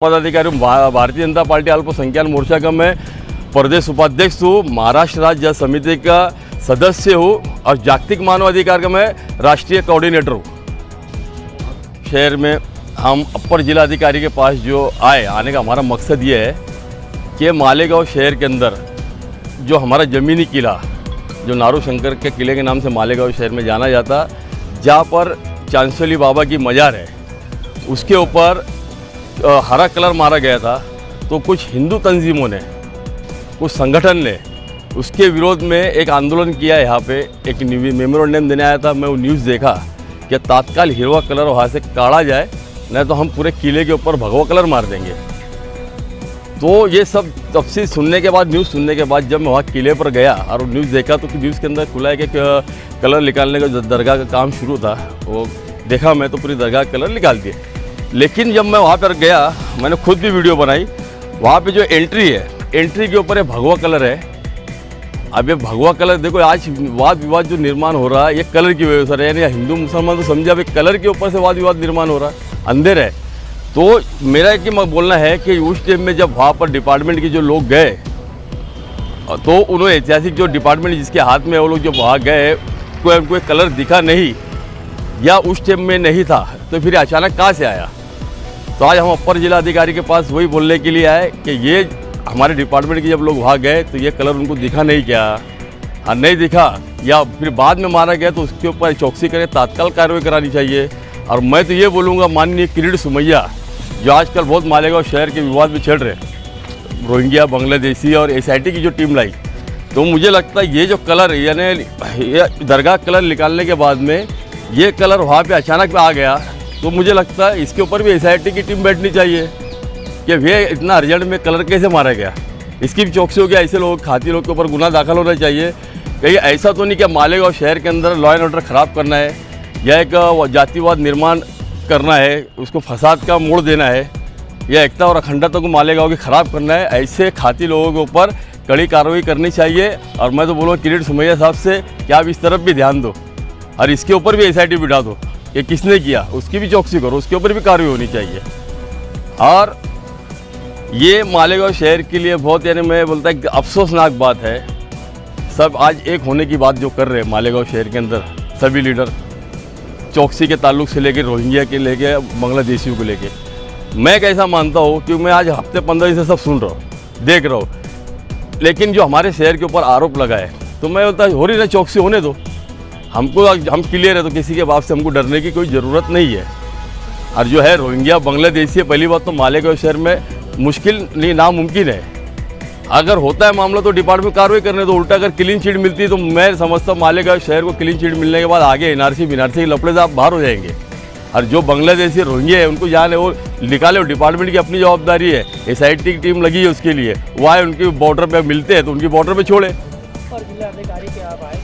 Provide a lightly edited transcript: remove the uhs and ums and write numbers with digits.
पदाधिकारी भारतीय जनता पार्टी अल्पसंख्याक मोर्चा का मैं प्रदेश उपाध्यक्ष हूँ, महाराष्ट्र राज्य समिति का सदस्य हूँ और जागतिक मानव अधिकार का मैं राष्ट्रीय कोऑर्डिनेटर हूँ। शहर में हम अपर जिलाधिकारी के पास जो आने का हमारा मकसद ये है कि मालेगांव शहर के अंदर जो हमारा ज़मीनी किला जो नारू शंकर के किले के नाम से मालेगांव शहर में जाना जाता, जहाँ पर चांसोली बाबा की मज़ार है, उसके ऊपर हरा कलर मारा गया था। तो कुछ हिंदू तंजीमों ने, कुछ संगठन ने उसके विरोध में एक आंदोलन किया। यहाँ पे एक मेमोरेंडम देने आया था। मैं वो न्यूज़ देखा कि तात्काल हिरवा कलर वहाँ से काढ़ा जाए, नहीं तो हम पूरे किले के ऊपर भगवा कलर मार देंगे। तो ये सब तफसील सुनने के बाद, न्यूज़ सुनने के बाद जब मैं वहाँ किले पर गया और न्यूज़ देखा तो न्यूज़ के अंदर खुला है कि कलर निकालने का जो दरगाह का काम शुरू था वो देखा मैं, तो पूरी दरगाह कलर निकाल दिए। लेकिन जब मैं वहाँ पर गया, मैंने खुद भी वीडियो बनाई, वहाँ पे जो एंट्री है, एंट्री के ऊपर भगवा कलर है। अब ये भगवा कलर देखो, आज वाद विवाद जो निर्माण हो रहा है ये कलर की वजह से है। यानी हिंदू मुसलमान तो समझे, अब कलर के ऊपर से वाद विवाद निर्माण हो रहा है, अंधेर है। तो मेरा कि मैं बोलना है कि उस टाइम में जब वहाँ पर डिपार्टमेंट के जो लोग गए, तो उन्होंने ऐतिहासिक जो डिपार्टमेंट जिसके हाथ में वो लोग जो वहाँ गए, कोई कलर दिखा नहीं या उस टाइम में नहीं था, तो फिर अचानक कहाँ से आया। तो आज हम अपर जिला अधिकारी के पास वही बोलने के लिए आए कि ये हमारे डिपार्टमेंट के जब लोग वहाँ गए तो ये कलर उनको दिखा नहीं क्या, हाँ नहीं दिखा या फिर बाद में मारा गया, तो उसके ऊपर चौकसी करें, तात्काल कार्रवाई करानी चाहिए। और मैं तो ये बोलूँगा, माननीय किरीट सोमैया जो आजकल बहुत मालेगांव शहर के विवाद में चढ़ रहे, रोहिंग्या, बांग्लादेशी और SIT की जो टीम लाई, तो मुझे लगता है ये जो कलर यानी दरगाह कलर निकालने के बाद में ये कलर वहाँ पे अचानक आ गया, तो मुझे लगता है इसके ऊपर भी SIT की टीम बैठनी चाहिए कि वे इतना अर्जेंट में कलर कैसे मारा गया। इसकी भी चौकसी हो गया। ऐसे लोग खाती लोग के ऊपर गुनाह दाखिल होना चाहिए। कहीं ऐसा तो नहीं कि मालेगांव शहर के अंदर लॉ एंड ऑर्डर ख़राब करना है या एक जातिवाद निर्माण करना है, उसको फसाद का मोड़ देना है या एकता और अखंडता को मालेगांव की ख़राब करना है। ऐसे खाती लोगों के ऊपर कड़ी कार्रवाई करनी चाहिए। और मैं तो बोलूँगा किरीट सोमैया साहब से कि आप इस तरफ भी ध्यान दो और इसके ऊपर भी SIT बिठा दो कि किसने किया, उसकी भी चौकसी करो, उसके ऊपर भी कार्रवाई होनी चाहिए। और ये मालेगांव शहर के लिए बहुत, यानी मैं बोलता है अफसोसनाक बात है। सब आज एक होने की बात जो कर रहे हैं मालेगांव शहर के अंदर सभी लीडर, चौकसी के ताल्लुक से लेकर रोहिंग्या के लेके बांग्लादेशियों को लेके, मैं कैसा मानता हूँ क्योंकि मैं आज हफ्ते 15 दिन से सब सुन रहा हूँ, देख रहा हूँ। लेकिन जो हमारे शहर के ऊपर आरोप लगाए, तो मैं बोलता हो रही ना, चौकसी होने दो, हमको हम क्लियर है, तो किसी के बाप से हमको डरने की कोई ज़रूरत नहीं है। और जो है रोहिंग्या बांग्लादेशी, पहली बात तो मालेगांव शहर में मुश्किल नहीं, नामुमकिन है। अगर होता है मामला तो डिपार्टमेंट कार्रवाई करने दो। उल्टा अगर क्लीन चिट मिलती है तो मैं समझता हूँ मालेगांव शहर को क्लीन चिट मिलने के बाद आगे NRC के लफड़े से आप बाहर हो जाएंगे। और जो बांग्लादेशी रोहिंग्या है उनको जाने वो निकाले, डिपार्टमेंट की अपनी जवाबदारी है। SIT की टीम लगी है उसके लिए, वो आए, उनकी बॉर्डर पर मिलते हैं तो उनकी बॉर्डर पर छोड़े। और जिला अधिकारी के आप आए